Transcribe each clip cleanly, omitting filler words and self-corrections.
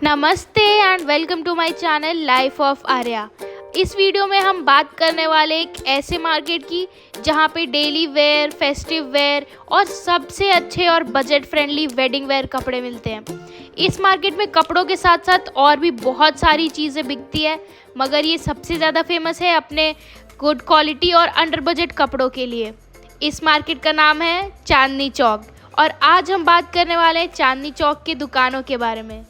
नमस्ते and welcome to my channel life of Arya. इस वीडियो में हम बात करने वाले एक ऐसे मार्केट की जहां पे डेली वेयर, फेस्टिव वेयर और सबसे अच्छे और बजट फ्रेंडली वेडिंग वेयर कपड़े मिलते हैं। इस मार्केट में कपड़ों के साथ साथ और भी बहुत सारी चीज़ें बिकती है, मगर ये सबसे ज़्यादा फेमस है अपने गुड क्वालिटी और अंडर बजट कपड़ों के लिए। इस मार्केट का नाम है चांदनी चौक और आज हम बात करने वाले हैं चांदनी चौक की दुकानों के बारे में।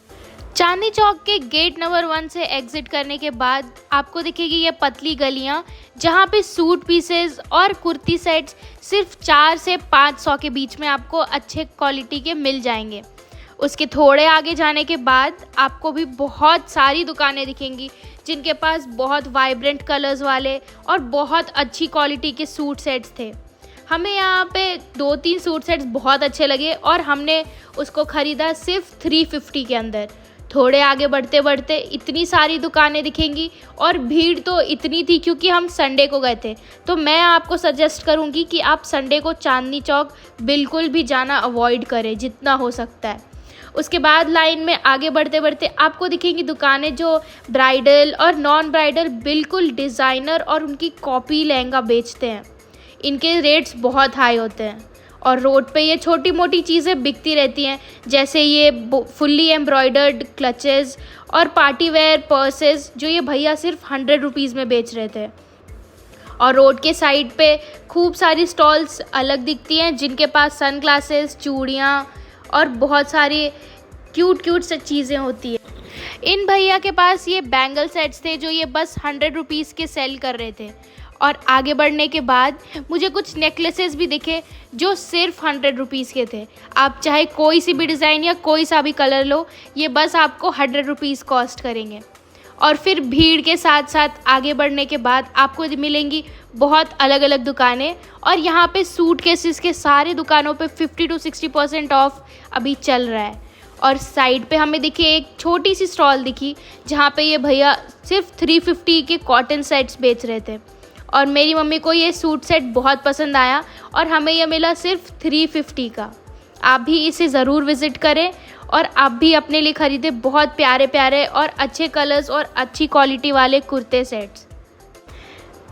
चांदनी चौक के गेट नंबर 1 से एग्जिट करने के बाद आपको दिखेगी ये पतली गलियां, जहां पे सूट पीसेस और कुर्ती सेट्स सिर्फ 4 से 500 के बीच में आपको अच्छे क्वालिटी के मिल जाएंगे। उसके थोड़े आगे जाने के बाद आपको भी बहुत सारी दुकानें दिखेंगी जिनके पास बहुत वाइब्रेंट कलर्स वाले और बहुत अच्छी क्वालिटी के सूट सेट्स थे। हमें यहाँ पे 2-3 सूट सेट्स बहुत अच्छे लगे और हमने उसको ख़रीदा सिर्फ 350 के अंदर। थोड़े आगे बढ़ते बढ़ते इतनी सारी दुकानें दिखेंगी और भीड़ तो इतनी थी क्योंकि हम संडे को गए थे। तो मैं आपको सजेस्ट करूंगी कि आप संडे को चांदनी चौक बिल्कुल भी जाना अवॉइड करें जितना हो सकता है। उसके बाद लाइन में आगे बढ़ते बढ़ते आपको दिखेंगी दुकानें जो ब्राइडल और नॉन ब्राइडल बिल्कुल डिज़ाइनर और उनकी कॉपी लहंगा बेचते हैं। इनके रेट्स बहुत हाई होते हैं और रोड पे ये छोटी मोटी चीज़ें बिकती रहती हैं, जैसे ये फुल्ली एम्ब्रॉयडर्ड क्लचेस और पार्टी वेयर पर्सेस जो ये भैया सिर्फ 100 रुपीज़ में बेच रहे थे। और रोड के साइड पे खूब सारी स्टॉल्स अलग दिखती हैं जिनके पास सन ग्लासेस, चूड़ियाँ और बहुत सारी क्यूट सी चीज़ें होती हैं। इन भैया के पास ये बैंगल सेट्स थे जो ये बस 100 रुपीज़ के सेल कर रहे थे। और आगे बढ़ने के बाद मुझे कुछ नेकलेसेस भी दिखे जो सिर्फ 100 रुपीज़ के थे। आप चाहे कोई सी भी डिज़ाइन या कोई सा भी कलर लो, ये बस आपको 100 रुपीज़ कॉस्ट करेंगे। और फिर भीड़ के साथ साथ आगे बढ़ने के बाद आपको मिलेंगी बहुत अलग अलग दुकानें और यहाँ पे सूट केसेस के सारे दुकानों पे 50 to 60% ऑफ अभी चल रहा है। और साइड पे हमें दिखे एक छोटी सी स्टॉल दिखी जहाँ पे ये भैया सिर्फ 350 के कॉटन सेट्स बेच रहे थे और मेरी मम्मी को ये सूट सेट बहुत पसंद आया और हमें यह मिला सिर्फ 350 का। आप भी इसे ज़रूर विज़िट करें और आप भी अपने लिए ख़रीदें बहुत प्यारे प्यारे और अच्छे कलर्स और अच्छी क्वालिटी वाले कुर्ते सेट्स।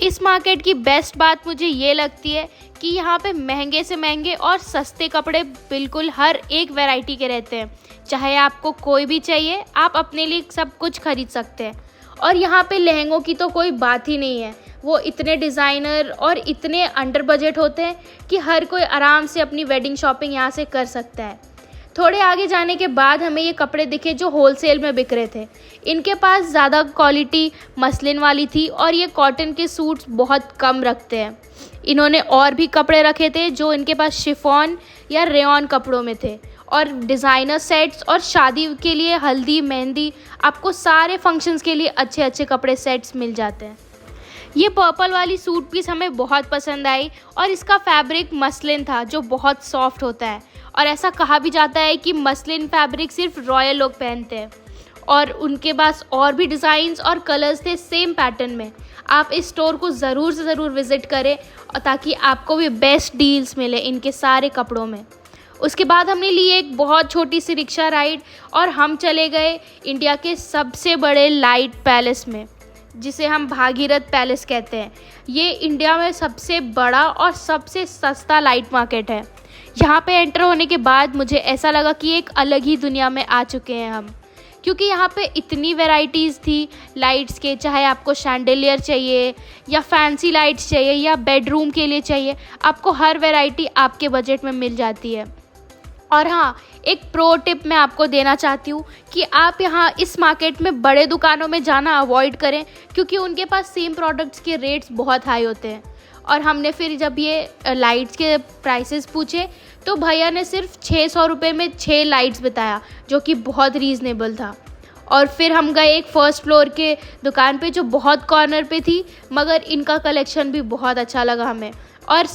इस मार्केट की बेस्ट बात मुझे ये लगती है कि यहाँ पे महंगे से महंगे और सस्ते कपड़े बिल्कुल हर एक वैरायटी के रहते हैं। चाहे आपको कोई भी चाहिए, आप अपने लिए सब कुछ खरीद सकते हैं। और यहाँ पे लहंगों की तो कोई बात ही नहीं है, वो इतने डिज़ाइनर और इतने अंडर बजट होते हैं कि हर कोई आराम से अपनी वेडिंग शॉपिंग यहाँ से कर सकता है। थोड़े आगे जाने के बाद हमें ये कपड़े दिखे जो होलसेल में बिक रहे थे। इनके पास ज़्यादा क्वालिटी मसलिन वाली थी और ये कॉटन के सूट्स बहुत कम रखते हैं। इन्होंने और भी कपड़े रखे थे जो इनके पास शिफॉन या रेयॉन कपड़ों में थे और डिज़ाइनर सेट्स और शादी के लिए, हल्दी, मेहंदी, आपको सारे फंक्शंस के लिए अच्छे अच्छे कपड़े सेट्स मिल जाते हैं। ये पर्पल वाली सूट पीस हमें बहुत पसंद आई और इसका फैब्रिक मसलिन था जो बहुत सॉफ्ट होता है और ऐसा कहा भी जाता है कि मसलिन फैब्रिक सिर्फ रॉयल लोग पहनते हैं। और उनके पास और भी डिज़ाइंस और कलर्स थे सेम पैटर्न में। आप इस स्टोर को ज़रूर से ज़रूर विज़िट करें और ताकि आपको भी बेस्ट डील्स मिले इनके सारे कपड़ों में। उसके बाद हमने ली एक बहुत छोटी सी रिक्शा राइड और हम चले गए इंडिया के सबसे बड़े लाइट पैलेस में, जिसे हम भागीरथ पैलेस कहते हैं। ये इंडिया में सबसे बड़ा और सबसे सस्ता लाइट मार्केट है। यहाँ पे एंटर होने के बाद मुझे ऐसा लगा कि एक अलग ही दुनिया में आ चुके हैं हम, क्योंकि यहाँ पे इतनी वैरायटीज़ थी लाइट्स के। चाहे आपको शैंडेलियर चाहिए या फैंसी लाइट्स चाहिए या बेडरूम के लिए चाहिए, आपको हर वैरायटी आपके बजट में मिल जाती है। और हाँ, एक प्रो टिप मैं आपको देना चाहती हूँ कि आप यहाँ इस मार्केट में बड़े दुकानों में जाना अवॉइड करें क्योंकि उनके पास सेम प्रोडक्ट्स के रेट्स बहुत हाई होते हैं। और हमने फिर जब ये लाइट्स के प्राइसेस पूछे तो भैया ने सिर्फ 600 रुपये में 6 लाइट्स बताया, जो कि बहुत रीज़नेबल था। और फिर हम गए एक फर्स्ट फ्लोर के दुकान पे जो बहुत कॉर्नर पे थी, मगर इनका कलेक्शन भी बहुत अच्छा लगा हमें। और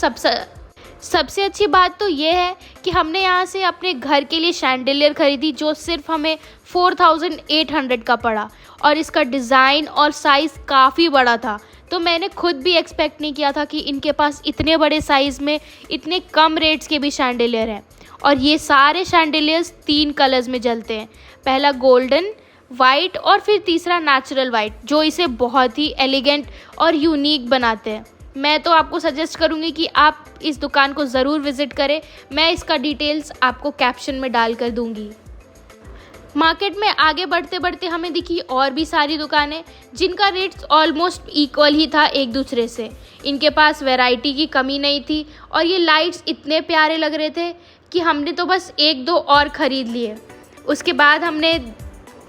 सबसे अच्छी बात तो ये है कि हमने यहाँ से अपने घर के लिए शैंडेलियर ख़रीदी जो सिर्फ हमें 4800 का पड़ा और इसका डिज़ाइन और साइज़ काफ़ी बड़ा था। तो मैंने खुद भी एक्सपेक्ट नहीं किया था कि इनके पास इतने बड़े साइज़ में इतने कम रेट्स के भी शैंडेलियर हैं। और ये सारे शैंडेलियर्स 3 कलर्स में जलते हैं। पहला गोल्डन, वाइट और फिर तीसरा नेचुरल वाइट, जो इसे बहुत ही एलिगेंट और यूनिक बनाते हैं। मैं तो आपको सजेस्ट करूँगी कि आप इस दुकान को ज़रूर विज़िट करें। मैं इसका डिटेल्स आपको कैप्शन में डाल कर दूँगी। मार्केट में आगे बढ़ते बढ़ते हमें दिखी और भी सारी दुकानें जिनका रेट्स ऑलमोस्ट इक्वल ही था एक दूसरे से। इनके पास वैरायटी की कमी नहीं थी और ये लाइट्स इतने प्यारे लग रहे थे कि हमने तो बस एक दो और ख़रीद लिए। उसके बाद हमने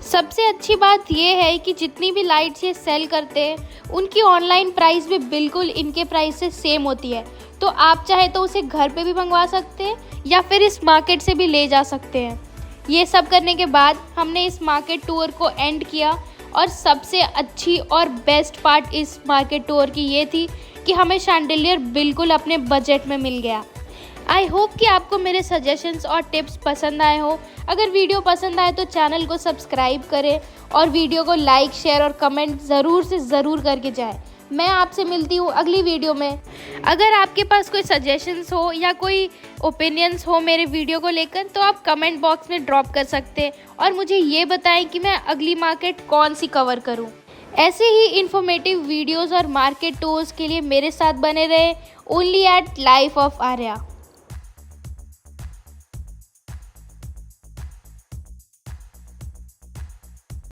सबसे अच्छी बात ये है कि जितनी भी लाइट्स ये सेल करते हैं उनकी ऑनलाइन प्राइस भी बिल्कुल इनके प्राइस से सेम होती है। तो आप चाहे तो उसे घर पे भी मंगवा सकते हैं या फिर इस मार्केट से भी ले जा सकते हैं। ये सब करने के बाद हमने इस मार्केट टूर को एंड किया और सबसे अच्छी और बेस्ट पार्ट इस मार्केट टूर की ये थी कि हमें शैंडिलियर बिल्कुल अपने बजट में मिल गया। आई होप कि आपको मेरे सजेशंस और टिप्स पसंद आए हो। अगर वीडियो पसंद आए तो चैनल को सब्सक्राइब करें और वीडियो को लाइक, शेयर और कमेंट ज़रूर से ज़रूर करके जाएं। मैं आपसे मिलती हूँ अगली वीडियो में। अगर आपके पास कोई सजेशंस हो या कोई ओपिनियंस हो मेरे वीडियो को लेकर तो आप कमेंट बॉक्स में ड्रॉप कर सकते हैं और मुझे ये बताएं कि मैं अगली मार्केट कौन सी कवर करूँ। ऐसे ही इन्फॉर्मेटिव वीडियोस और मार्केट टूर्स के लिए मेरे साथ बने रहें only at life of Arya.